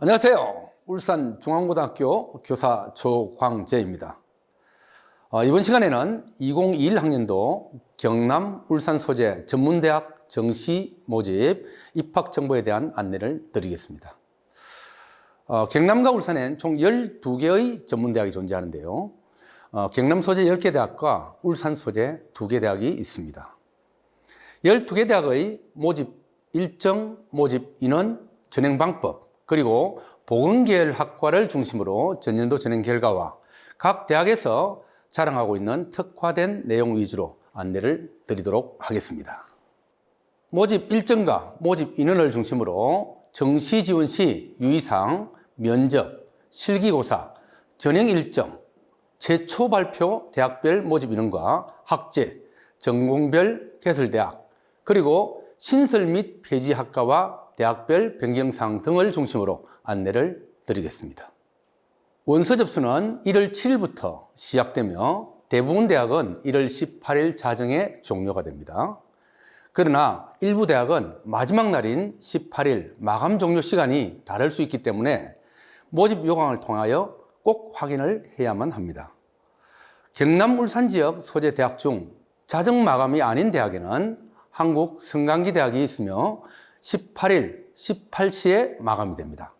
안녕하세요. 울산중앙고등학교 교사 조광재입니다. 이번 시간에는 2021학년도 경남 울산 소재 전문대학 정시 모집 입학 정보에 대한 안내를 드리겠습니다. 경남과 울산엔 총 12개의 전문대학이 존재하는데요. 경남 소재 10개 대학과 울산 소재 2개 대학이 있습니다. 12개 대학의 모집 일정, 모집 인원, 전형 방법, 그리고 보건계열 학과를 중심으로 전년도 전형 결과와 각 대학에서 자랑하고 있는 특화된 내용 위주로 안내를 드리도록 하겠습니다. 모집 일정과 모집 인원을 중심으로 정시 지원 시 유의사항, 면접, 실기고사, 전형 일정, 최초 발표 대학별 모집 인원과 학제, 전공별 개설대학, 그리고 신설 및 폐지 학과와 대학별 변경사항 등을 중심으로 안내를 드리겠습니다. 원서 접수는 1월 7일부터 시작되며 대부분 대학은 1월 18일 자정에 종료가 됩니다. 그러나 일부 대학은 마지막 날인 18일 마감 종료 시간이 다를 수 있기 때문에 모집 요강을 통하여 꼭 확인을 해야만 합니다. 경남 울산 지역 소재 대학 중 자정 마감이 아닌 대학에는 한국성강기대학이 있으며 18일 18시에 마감이 됩니다.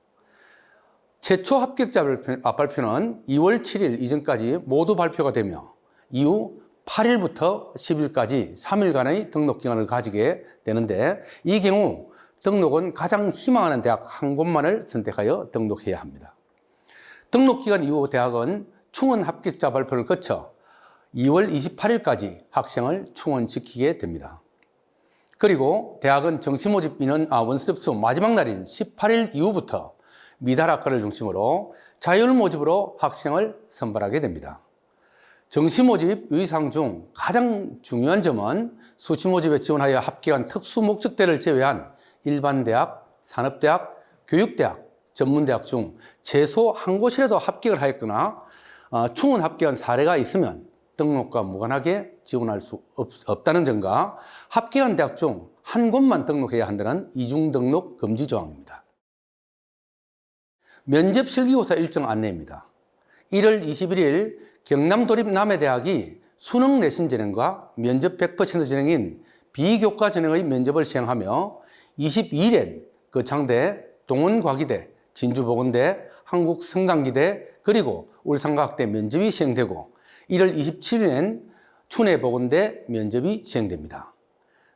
최초 합격자 발표는 2월 7일 이전까지 모두 발표가 되며 이후 8일부터 10일까지 3일간의 등록 기간을 가지게 되는데, 이 경우 등록은 가장 희망하는 대학 한 곳만을 선택하여 등록해야 합니다. 등록 기간 이후 대학은 충원 합격자 발표를 거쳐 2월 28일까지 학생을 충원시키게 됩니다. 그리고 대학은 정시 모집 인원 원서 접수 마지막 날인 18일 이후부터 미달학과를 중심으로 자율 모집으로 학생을 선발하게 됩니다. 정시 모집 유의사항 중 가장 중요한 점은 수시 모집에 지원하여 합격한 특수 목적대를 제외한 일반 대학, 산업대학, 교육대학, 전문대학 중 최소 한 곳이라도 합격을 하였거나 충원 합격한 사례가 있으면 등록과 무관하게 지원할 수 없다는 점과 합격한 대학 중 한 곳만 등록해야 한다는 이중 등록 금지 조항입니다. 면접 실기고사 일정 안내입니다. 1월 21일 경남도립 남해대학이 수능 내신 전형과 면접 100% 전형인 비교과 전형의 면접을 시행하며 22일엔 거창대, 동원과기대, 진주보건대, 한국성강기대, 그리고 울산과학대 면접이 시행되고 1월 27일엔 춘해보건대 면접이 시행됩니다.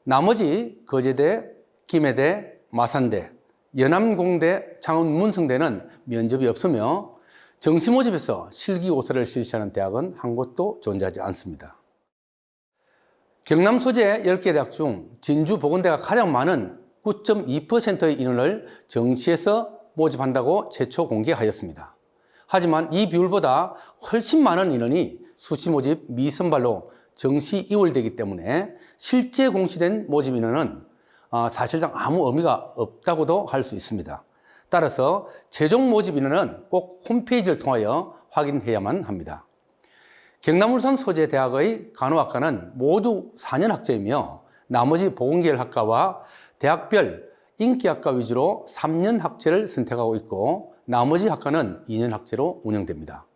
나머지 거제대, 김해대, 마산대, 연암공대, 창원문성대는 면접이 없으며 정시 모집에서 실기고사를 실시하는 대학은 한 곳도 존재하지 않습니다. 경남 소재 10개 대학 중 진주보건대가 가장 많은 9.2%의 인원을 정시에서 모집한다고 최초 공개하였습니다. 하지만 이 비율보다 훨씬 많은 인원이 수시 모집 미선발로 정시 이월되기 때문에 실제 공시된 모집 인원은 사실상 아무 의미가 없다고도 할 수 있습니다. 따라서 최종 모집 인원은 꼭 홈페이지를 통하여 확인해야만 합니다. 경남 울산 소재 대학의 간호학과는 모두 4년 학제이며 나머지 보건계열 학과와 대학별 인기학과 위주로 3년 학제를 선택하고 있고 나머지 학과는 2년 학제로 운영됩니다.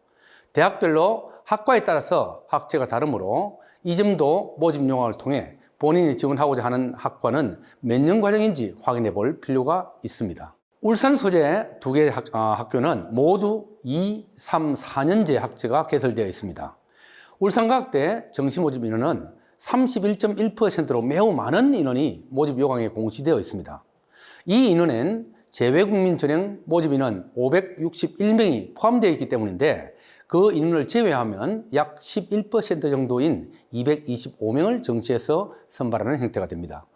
대학별로 학과에 따라서 학제가 다르므로 이 점도 모집 요강을 통해 본인이 지원하고자 하는 학과는 몇 년 과정인지 확인해 볼 필요가 있습니다. 울산 소재 2개 학교는 모두 2, 3, 4년제 학제가 개설되어 있습니다. 울산과학대 정시 모집 인원은 31.1%로 매우 많은 인원이 모집 요강에 공시되어 있습니다. 이 인원엔 재외국민 전형 모집 인원 561명이 포함되어 있기 때문인데 그 인원을 제외하면 약 11% 정도인 225명을 정시에서 선발하는 형태가 됩니다.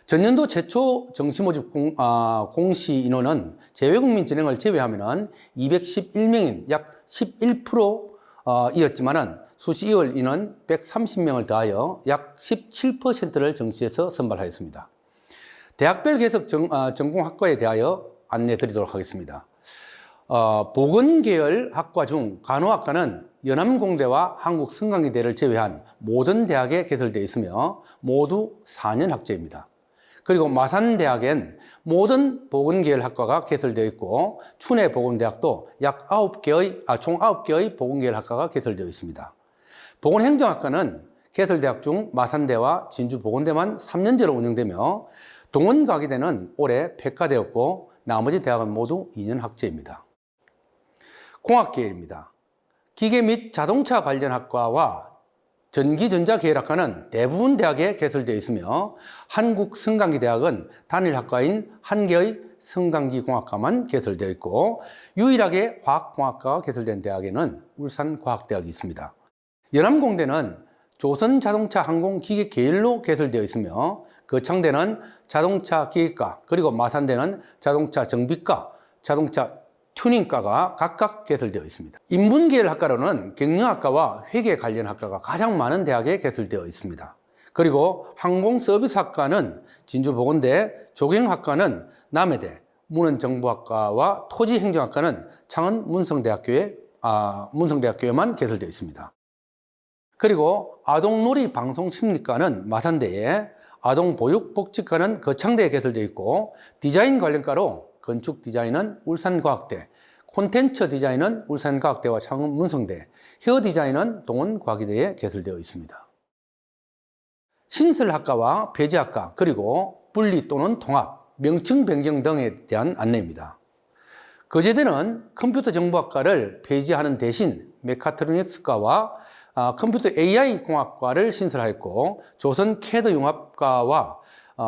전년도 최초 정시 모집 공시 인원은 재외국민 전형을 제외하면 211명인 약 11%이었지만은 수시 2월 인원 130명을 더하여 약 17%를 정시에서 선발하였습니다. 대학별 개석 전공학과에 대하여 안내 드리도록 하겠습니다. 보건계열 학과 중 간호학과는 연암공대와 한국성강기대를 제외한 모든 대학에 개설되어 있으며 모두 4년 학제입니다. 그리고 마산대학엔 모든 보건계열 학과가 개설되어 있고 춘해보건대학도 총 9개의 보건계열 학과가 개설되어 있습니다. 보건행정학과는 개설대학 중 마산대와 진주보건대만 3년제로 운영되며 동원과기대는 올해 폐과되었고 나머지 대학은 모두 2년 학제입니다. 공학계열입니다. 기계 및 자동차 관련 학과와 전기전자계열학과는 대부분 대학에 개설되어 있으며 한국성강기대학은 단일 학과인 한 개의 성강기공학과만 개설되어 있고 유일하게 화학공학과가 개설된 대학에는 울산과학대학이 있습니다. 연암공대는 조선자동차항공기계 계열로 개설되어 있으며 거창대는 자동차 기계과, 그리고 마산대는 자동차 정비과, 자동차 튜닝과가 각각 개설되어 있습니다. 인문계열 학과로는 경영학과와 회계 관련 학과가 가장 많은 대학에 개설되어 있습니다. 그리고 항공서비스학과는 진주보건대, 조경학과는 남해대, 문헌정보학과와 토지행정학과는 창원 문성대학교에만 개설되어 있습니다. 그리고 아동놀이방송심리과는 마산대에, 아동보육복지과는 거창대에 개설되어 있고 디자인 관련과로 건축 디자인은 울산과학대, 콘텐츠 디자인은 울산과학대와 창원 문성대, 헤어 디자인은 동원과기대에 개설되어 있습니다. 신설학과와 폐지학과, 그리고 분리 또는 통합, 명칭 변경 등에 대한 안내입니다. 거제대는 컴퓨터 정보학과를 폐지하는 대신 메카트로닉스과와 컴퓨터 AI 공학과를 신설하였고 조선 캐드 융합과와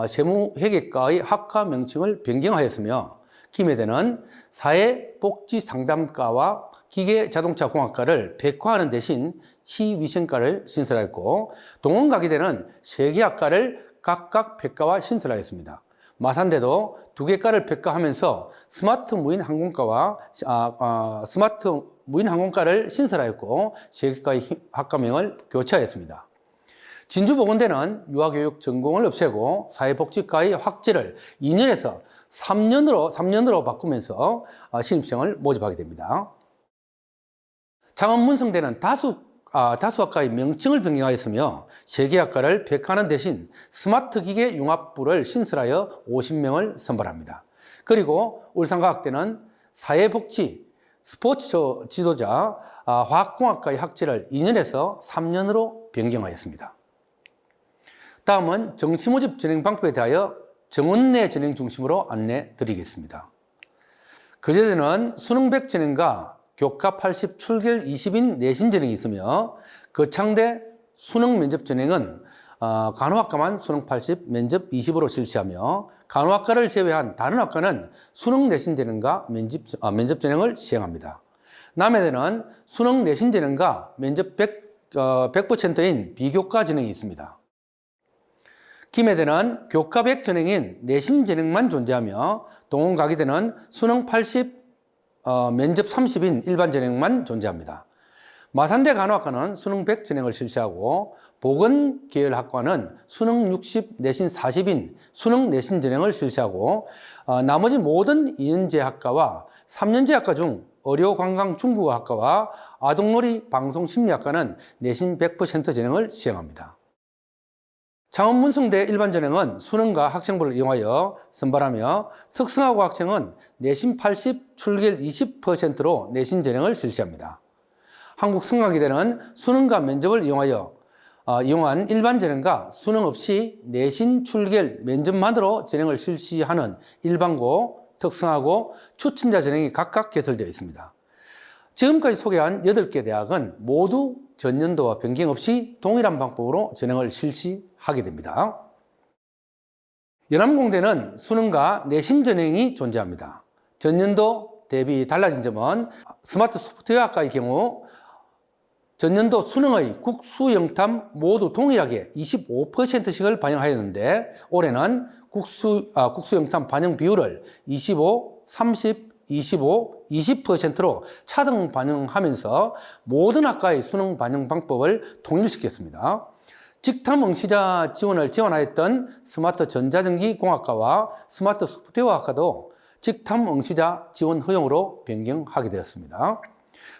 세무회계과의 학과 명칭을 변경하였으며 김해대는 사회복지상담과와 기계자동차공학과를 백화하는 대신 치위생과를 신설하였고 동원과기대는 3개 학과를 각각 백과와 신설하였습니다. 마산대도 2개 과를 백과하면서 스마트 무인항공과를 신설하였고 3개 과의 학과명을 교체하였습니다. 진주보건대는 유아교육 전공을 없애고 사회복지과의 확대를 2년에서 3년으로 바꾸면서 신입생을 모집하게 됩니다. 창원 문성대는 다수 학과의 명칭을 변경하였으며 3개 학과를 백화하는 대신 스마트 기계 융합부를 신설하여 50명을 선발합니다. 그리고 울산과학대는 사회복지, 스포츠 지도자, 화학공학과의 학제를 2년에서 3년으로 변경하였습니다. 다음은 정시모집 진행 방법에 대하여 정원내 진행 중심으로 안내 드리겠습니다. 거제대는 수능 100 진행과 교과 80 출결 20인 내신 진행이 있으며 거창대 수능 면접 진행은 간호학과만 수능 80, 면접 20으로 실시하며 간호학과를 제외한 다른 학과는 수능 내신 진행과 면접 진행을 시행합니다. 남해대는 수능 내신 진행과 면접 100%인 비교과 진행이 있습니다. 김해대는 교과 100 진행인 내신 진행만 존재하며 동원과기대는 수능 80, 면접 30인 일반 진행만 존재합니다. 마산대 간호학과는 수능 100 진행을 실시하고 보건계열학과는 수능 60, 내신 40인 수능 내신 진행을 실시하고 나머지 모든 2년제 학과와 3년제 학과 중 의료관광중국어학과와 아동놀이 방송심리학과는 내신 100% 진행을 시행합니다. 창원 문성대 일반 전형은 수능과 학생부를 이용하여 선발하며 특성화고 학생은 내신 80, 출결 20%로 내신 전형을 실시합니다. 한국성강기대는 수능과 면접을 이용한 일반 전형과 수능 없이 내신, 출결, 면접만으로 전형을 실시하는 일반고, 특성화고, 추천자 전형이 각각 개설되어 있습니다. 지금까지 소개한 8개 대학은 모두 전년도와 변경 없이 동일한 방법으로 전형을 실시하게 됩니다. 연암공대는 수능과 내신 전형이 존재합니다. 전년도 대비 달라진 점은 스마트 소프트웨어학과의 경우 전년도 수능의 국수영탐 모두 동일하게 25%씩을 반영하였는데 올해는 국수영탐 반영 비율을 25, 30, 25, 20%로 차등 반영하면서 모든 학과의 수능 반영 방법을 통일시켰습니다. 직탐 응시자 지원을 지원하였던 스마트 전자전기공학과와 스마트 소프트웨어학과도 직탐 응시자 지원 허용으로 변경하게 되었습니다.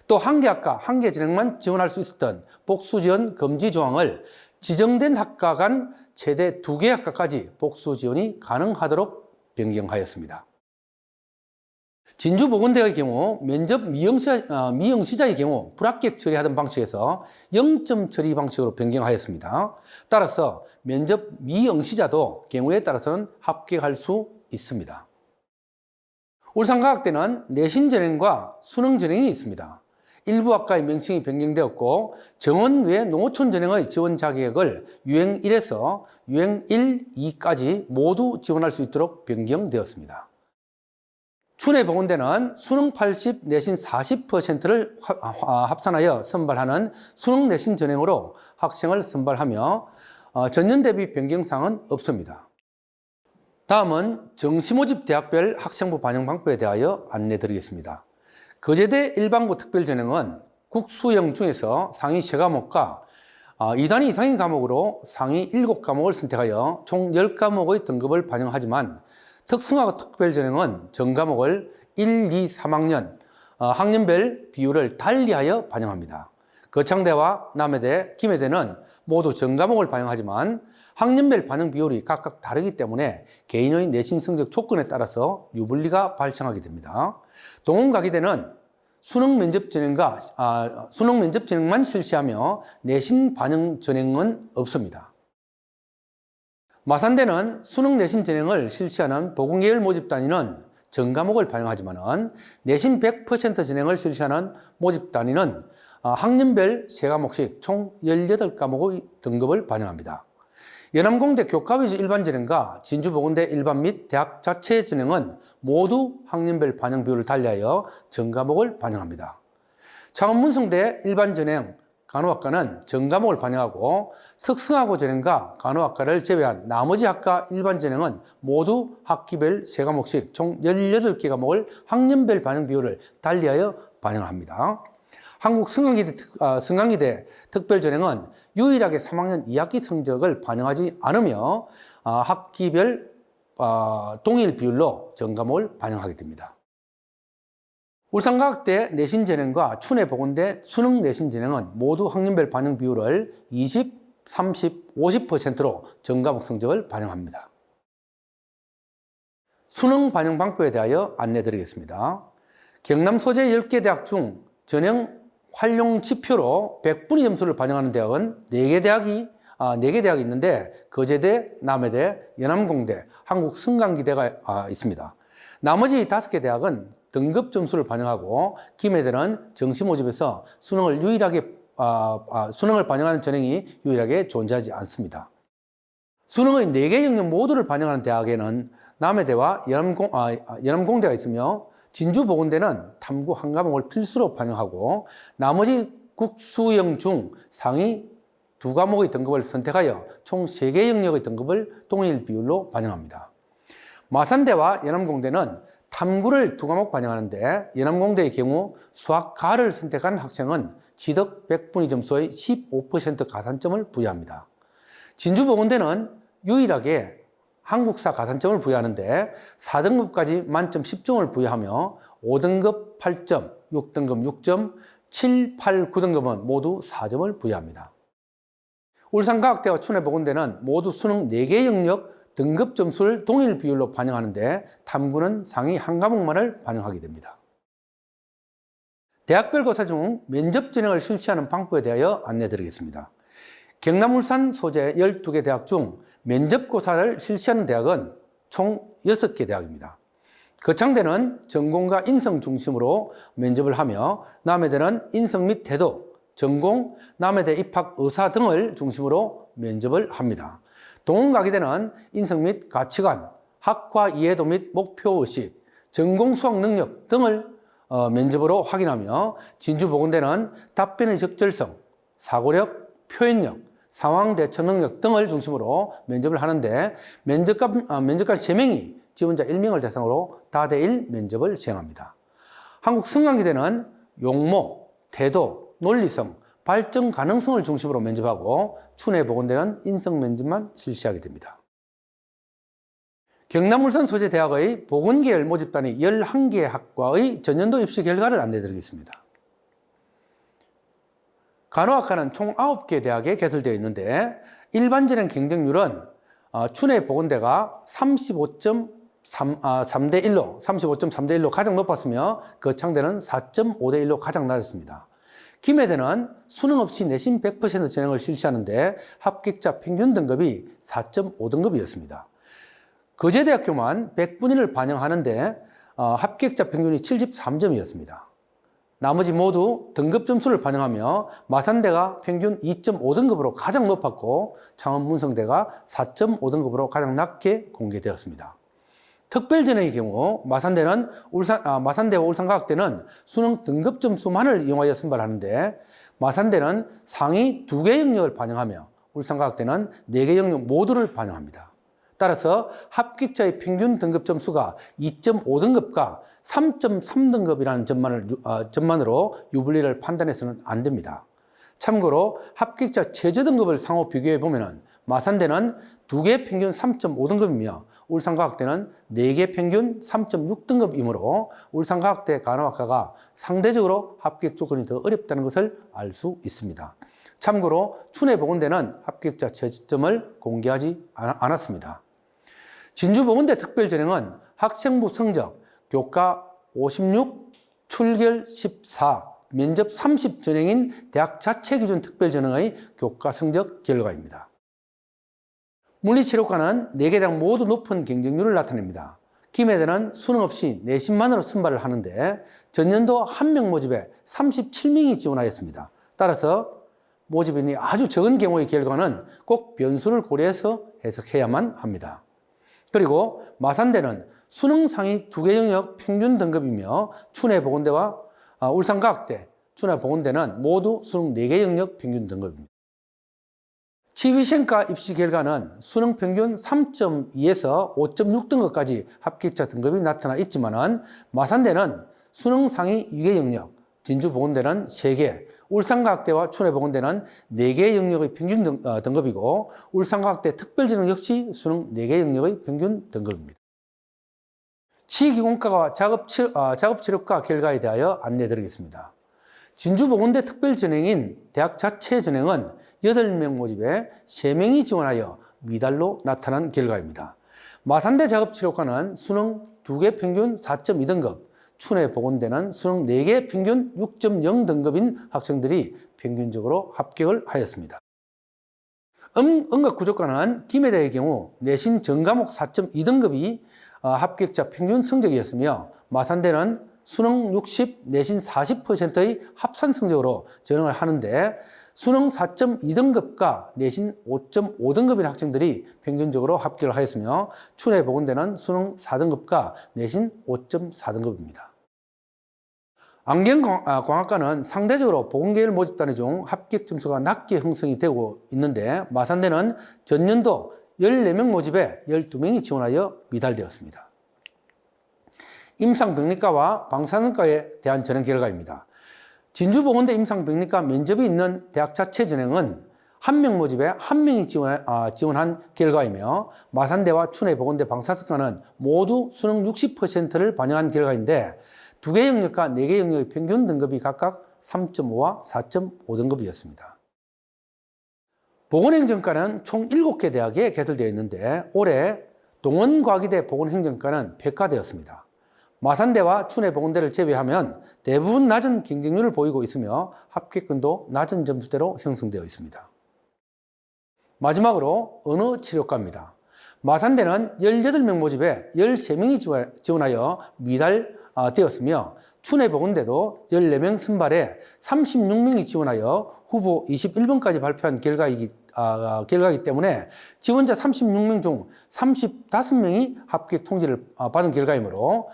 또 한 개 학과, 한 개 진행만 지원할 수 있었던 복수 지원 금지 조항을 지정된 학과 간 최대 2개 학과까지 복수 지원이 가능하도록 변경하였습니다. 진주보건대의 경우 면접 미응시자의 경우 불합격 처리하던 방식에서 0점 처리 방식으로 변경하였습니다. 따라서 면접 미응시자도 경우에 따라서는 합격할 수 있습니다. 울산과학대는 내신 전형과 수능 전형이 있습니다. 일부 학과의 명칭이 변경되었고 정원 외 농어촌 전형의 지원 자격을 유행 1에서 유행 1, 2까지 모두 지원할 수 있도록 변경되었습니다. 춘해보건대는 수능 80, 내신 40%를 합산하여 선발하는 수능 내신 전형으로 학생을 선발하며 전년 대비 변경사항은 없습니다. 다음은 정시모집 대학별 학생부 반영 방법에 대하여 안내드리겠습니다. 거제대 일반고 특별전형은 국수형 중에서 상위 3과목과 2단위 이상인 과목으로 상위 7과목을 선택하여 총 10과목의 등급을 반영하지만 특성화 특별전형은 전과목을 1, 2, 3학년 학년별 비율을 달리하여 반영합니다. 거창대와 남해대, 김해대는 모두 전과목을 반영하지만 학년별 반영 비율이 각각 다르기 때문에 개인의 내신 성적 조건에 따라서 유불리가 발생하게 됩니다. 동원가기대는 수능 면접 전형만 실시하며 내신 반영 전형은 없습니다. 마산대는 수능 내신 전형을 실시하는 보건계열 모집 단위는 전과목을 반영하지만 내신 100% 전형을 실시하는 모집 단위는 학년별 3과목씩 총 18과목의 등급을 반영합니다. 연암공대 교과위주 일반 전형과 진주보건대 일반 및 대학 자체 전형은 모두 학년별 반영 비율을 달리하여 전과목을 반영합니다. 창원문성대 일반 전형 간호학과는 전과목을 반영하고 특성화고 전형과 간호학과를 제외한 나머지 학과 일반 전형은 모두 학기별 3과목씩 총 18개 과목을 학년별 반영 비율을 달리하여 반영합니다. 한국승강기대 특별전형은 유일하게 3학년 2학기 성적을 반영하지 않으며 학기별 동일 비율로 전과목을 반영하게 됩니다. 울산과학대 내신전형과 춘해보건대 수능 내신전형은 모두 학년별 반영 비율을 20, 30, 50%로 전과목 성적을 반영합니다. 수능 반영 방법에 대하여 안내드리겠습니다. 경남 소재 10개 대학 중 전형 활용 지표로 100분위 점수를 반영하는 대학은 4개 대학이 있는데 거제대, 남해대, 연암공대, 한국승강기대가 있습니다. 나머지 5개 대학은 등급 점수를 반영하고 김해대는 정시 모집에서 수능을 반영하는 전형이 유일하게 존재하지 않습니다. 수능의 4개 영역 모두를 반영하는 대학에는 남해대와 연암공대가 있으며 진주보건대는 탐구 한 과목을 필수로 반영하고 나머지 국수형 중 상위 2과목의 등급을 선택하여 총 3개 영역의 등급을 동일 비율로 반영합니다. 마산대와 연암공대는 탐구를 2과목 반영하는데 연암공대의 경우 수학과를 선택한 학생은 지덕 100분위 점수의 15% 가산점을 부여합니다. 진주보건대는 유일하게 한국사 가산점을 부여하는데 4등급까지 만점 10점을 부여하며 5등급 8점, 6등급 6점, 7, 8, 9등급은 모두 4점을 부여합니다. 울산과학대와 춘해보건대는 모두 수능 4개 영역 등급 점수를 동일 비율로 반영하는데 탐구는 상위 한 과목만을 반영하게 됩니다. 대학별 고사 중 면접 전형을 실시하는 방법에 대하여 안내드리겠습니다. 경남, 울산 소재 12개 대학 중 면접고사를 실시하는 대학은 총 6개 대학입니다. 거창대는 전공과 인성 중심으로 면접을 하며 남해대는 인성 및 태도, 전공, 남해대 입학 의사 등을 중심으로 면접을 합니다. 동원가기대는 인성 및 가치관, 학과 이해도 및 목표의식, 전공 수학 능력 등을 면접으로 확인하며 진주보건대는 답변의 적절성, 사고력, 표현력, 상황 대처 능력 등을 중심으로 면접을 하는데 면접관 3명이 지원자 1명을 대상으로 다대일 면접을 시행합니다. 한국승강기대는 용모, 태도, 논리성, 발전 가능성을 중심으로 면접하고 춘해보건대는 인성 면접만 실시하게 됩니다. 경남 울산 소재대학의 보건계열 모집단이 11개 학과의 전년도 입시 결과를 안내드리겠습니다. 간호학과는 총 9개 대학에 개설되어 있는데 일반전형 경쟁률은 춘해 보건대가 35.3대 1로 가장 높았으며 그 창대는 4.5대 1로 가장 낮았습니다. 김해대는 수능 없이 내신 100% 전형을 실시하는데 합격자 평균 등급이 4.5등급이었습니다. 거제대학교만 100분위를 반영하는데 합격자 평균이 73점이었습니다. 나머지 모두 등급 점수를 반영하며 마산대가 평균 2.5등급으로 가장 높았고 창원문성대가 4.5등급으로 가장 낮게 공개되었습니다. 특별전형의 경우 마산대와 울산과학대는 수능 등급 점수만을 이용하여 선발하는데 마산대는 상위 2개 영역을 반영하며 울산과학대는 4개 영역 모두를 반영합니다. 따라서 합격자의 평균 등급 점수가 2.5등급과 3.3등급이라는 점만으로 유불리를 판단해서는 안 됩니다. 참고로 합격자 최저 등급을 상호 비교해 보면 마산대는 2개 평균 3.5등급이며 울산과학대는 4개 평균 3.6등급이므로 울산과학대 간호학과가 상대적으로 합격 조건이 더 어렵다는 것을 알 수 있습니다. 참고로 춘해보건대는 합격자 최저점을 공개하지 않았습니다. 진주보건대 특별전형은 학생부 성적, 교과 56, 출결 14, 면접 30 전형인 대학 자체 기준 특별전형의 교과 성적 결과입니다. 물리치료과는 4개 대학 모두 높은 경쟁률을 나타냅니다. 김해대는 수능 없이 내신만으로 선발을 하는데 전년도 한 명 모집에 37명이 지원하였습니다. 따라서 모집인이 아주 적은 경우의 결과는 꼭 변수를 고려해서 해석해야만 합니다. 그리고 마산대는 수능 상위 2개 영역 평균 등급이며 춘해보건대와 울산과학대, 춘해보건대는 모두 수능 4개 영역 평균 등급입니다. 치위생과 입시 결과는 수능 평균 3.2에서 5.6등급까지 합격자 등급이 나타나 있지만 마산대는 수능 상위 2개 영역, 진주보건대는 3개, 울산과학대와 춘해보건대는 4개 영역의 평균 등급이고 울산과학대 특별전형 역시 수능 4개 영역의 평균 등급입니다. 치기공과와 작업치료과 결과에 대하여 안내드리겠습니다. 진주보건대 특별전형인 대학 자체 전형은 8명 모집에 3명이 지원하여 미달로 나타난 결과입니다. 마산대 작업치료과는 수능 2개 평균 4.2등급, 춘해보건대는 수능 4개 평균 6.0등급인 학생들이 평균적으로 합격을 하였습니다. 음악구조과는 김해대의 경우 내신 전과목 4.2등급이 합격자 평균 성적이었으며 마산대는 수능 60, 내신 40%의 합산 성적으로 전형을 하는데 수능 4.2등급과 내신 5.5등급인 학생들이 평균적으로 합격을 하였으며 춘해보건대는 수능 4등급과 내신 5.4등급입니다. 안경광학과는 상대적으로 보건계열 모집단위 중 합격 점수가 낮게 형성이 되고 있는데 마산대는 전년도 14명 모집에 12명이 지원하여 미달되었습니다. 임상병리과와 방사능과에 대한 전형 결과입니다. 진주보건대 임상병리과 면접이 있는 대학 자체 전형은 1명 모집에 1명이 지원한 결과이며 마산대와 춘해보건대 방사능과는 모두 수능 60%를 반영한 결과인데 2개 영역과 4개 영역의 평균 등급이 각각 3.5와 4.5등급이었습니다. 보건행정과는 총 7개 대학에 개설되어 있는데 올해 동원과기대 보건행정과는 폐과되었습니다. 마산대와 춘해보건대를 제외하면 대부분 낮은 경쟁률을 보이고 있으며 합격권도 낮은 점수대로 형성되어 있습니다. 마지막으로 언어치료과입니다. 마산대는 18명 모집에 13명이 지원하여 미달되었으며 춘해보건대도 14명 선발에 36명이 지원하여 후보 21번까지 발표한 결과이기 때문에 지원자 36명 중 35명이 합격 통지를 받은 결과이므로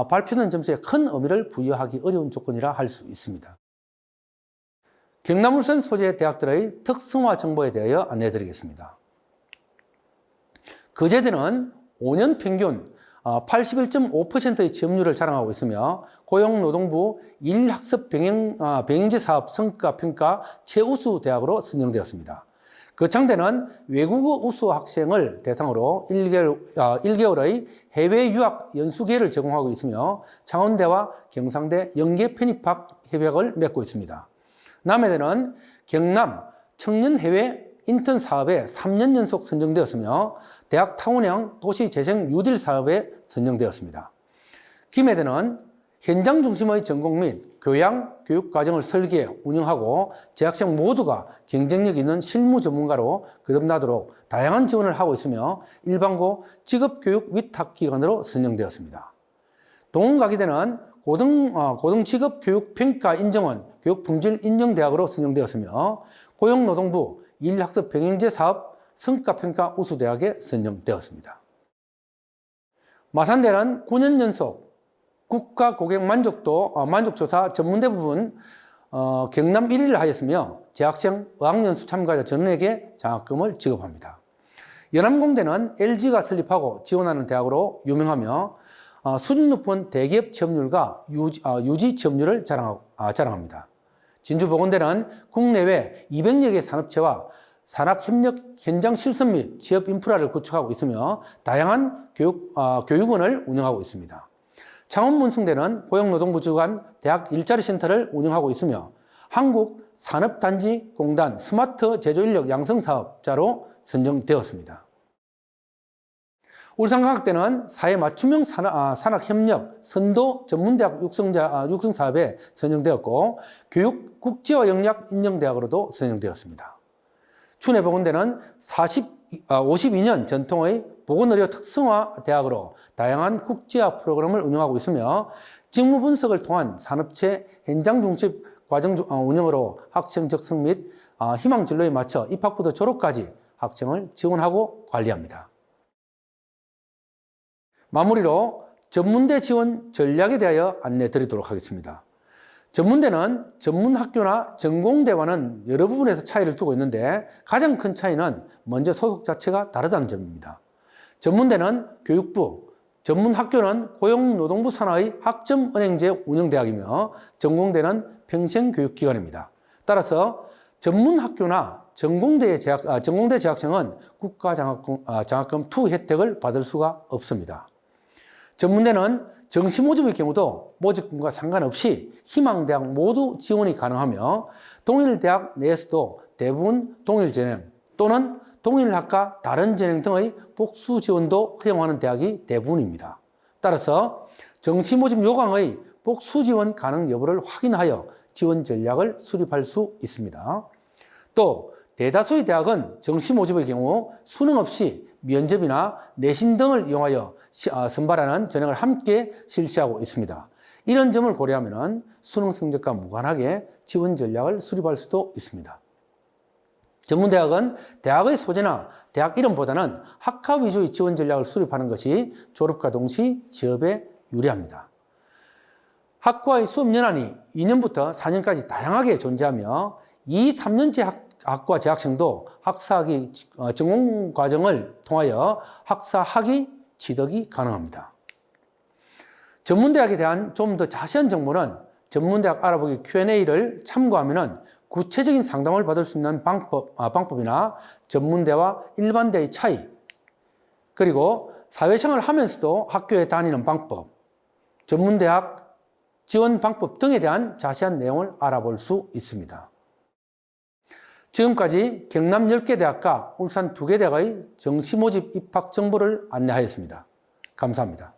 발표된 점수에 큰 의미를 부여하기 어려운 조건이라 할 수 있습니다. 경남 울산 소재 대학들의 특성화 정보에 대하여 안내드리겠습니다. 거제대는 5년 평균 81.5%의 취업률을 자랑하고 있으며 고용노동부 일학습 병행제 사업 성과평가 최우수 대학으로 선정되었습니다. 거창대는 외국어 우수 학생을 대상으로 1개월의 해외 유학 연수 기회를 제공하고 있으며 창원대와 경상대 연계 편입학 협약을 맺고 있습니다. 남해대는 경남 청년 해외 인턴 사업에 3년 연속 선정되었으며 대학 타운형 도시재생 뉴딜 사업에 선정되었습니다. 김해대는 현장 중심의 전공 및 교양, 교육 과정을 설계해 운영하고 재학생 모두가 경쟁력 있는 실무 전문가로 거듭나도록 다양한 지원을 하고 있으며 일반고 직업교육 위탁기관으로 선정되었습니다. 동원가기대는 고등직업교육평가 인정원 교육품질 인정대학으로 선정되었으며 고용노동부 일학습 병행제 사업 성과평가 우수대학에 선정되었습니다. 마산대는 9년 연속 국가 고객 만족조사 전문대 부분 경남 1위를 하였으며 재학생 어학연수 참가자 전원에게 장학금을 지급합니다. 연암공대는 LG가 설립하고 지원하는 대학으로 유명하며 수준 높은 대기업 취업률과 유지 취업률을 자랑합니다. 진주보건대는 국내외 200여 개 산업체와 산학협력 현장 실습 및 취업 인프라를 구축하고 있으며 다양한 교육원을 운영하고 있습니다. 창원문성대는 고용노동부 주관 대학 일자리 센터를 운영하고 있으며 한국산업단지공단 스마트 제조인력 양성사업자로 선정되었습니다. 울산과학대는 사회 맞춤형 산학협력 선도 전문대학 육성사업에 선정되었고 교육 국제화 역량 인정대학으로도 선정되었습니다. 춘해보건대는 52년 전통의 보건의료 특성화 대학으로 다양한 국제화 프로그램을 운영하고 있으며 직무 분석을 통한 산업체 현장 중심 과정 운영으로 학생 적성 및 희망 진로에 맞춰 입학부터 졸업까지 학생을 지원하고 관리합니다. 마무리로 전문대 지원 전략에 대하여 안내 드리도록 하겠습니다. 전문대는 전문학교나 전공대와는 여러 부분에서 차이를 두고 있는데 가장 큰 차이는 먼저 소속 자체가 다르다는 점입니다. 전문대는 교육부, 전문학교는 고용노동부 산하의 학점은행제 운영대학이며 전공대는 평생교육기관입니다. 따라서 전문학교나 전공대 재학생은 국가장학금 2 혜택을 받을 수가 없습니다. 전문대는 정시모집의 경우도 모집군과 상관없이 희망대학 모두 지원이 가능하며 동일대학 내에서도 대부분 동일전형 또는 동일학과 다른 전형 등의 복수 지원도 허용하는 대학이 대부분입니다. 따라서 정시모집 요강의 복수 지원 가능 여부를 확인하여 지원 전략을 수립할 수 있습니다. 또 대다수의 대학은 정시모집의 경우 수능 없이 면접이나 내신 등을 이용하여 선발하는 전형을 함께 실시하고 있습니다. 이런 점을 고려하면 수능 성적과 무관하게 지원 전략을 수립할 수도 있습니다. 전문대학은 대학의 소재나 대학 이름보다는 학과 위주의 지원 전략을 수립하는 것이 졸업과 동시 취업에 유리합니다. 학과의 수업 연한이 2년부터 4년까지 다양하게 존재하며 3년제 학과 재학생도 학사학위 전공 과정을 통하여 학사학위 취득이 가능합니다. 전문대학에 대한 좀 더 자세한 정보는 전문대학 알아보기 Q&A를 참고하면 구체적인 상담을 받을 수 있는 방법이나 전문대와 일반대의 차이, 그리고 사회생활을 하면서도 학교에 다니는 방법, 전문대학 지원 방법 등에 대한 자세한 내용을 알아볼 수 있습니다. 지금까지 경남 10개 대학과 울산 2개 대학의 정시모집 입학 정보를 안내하였습니다. 감사합니다.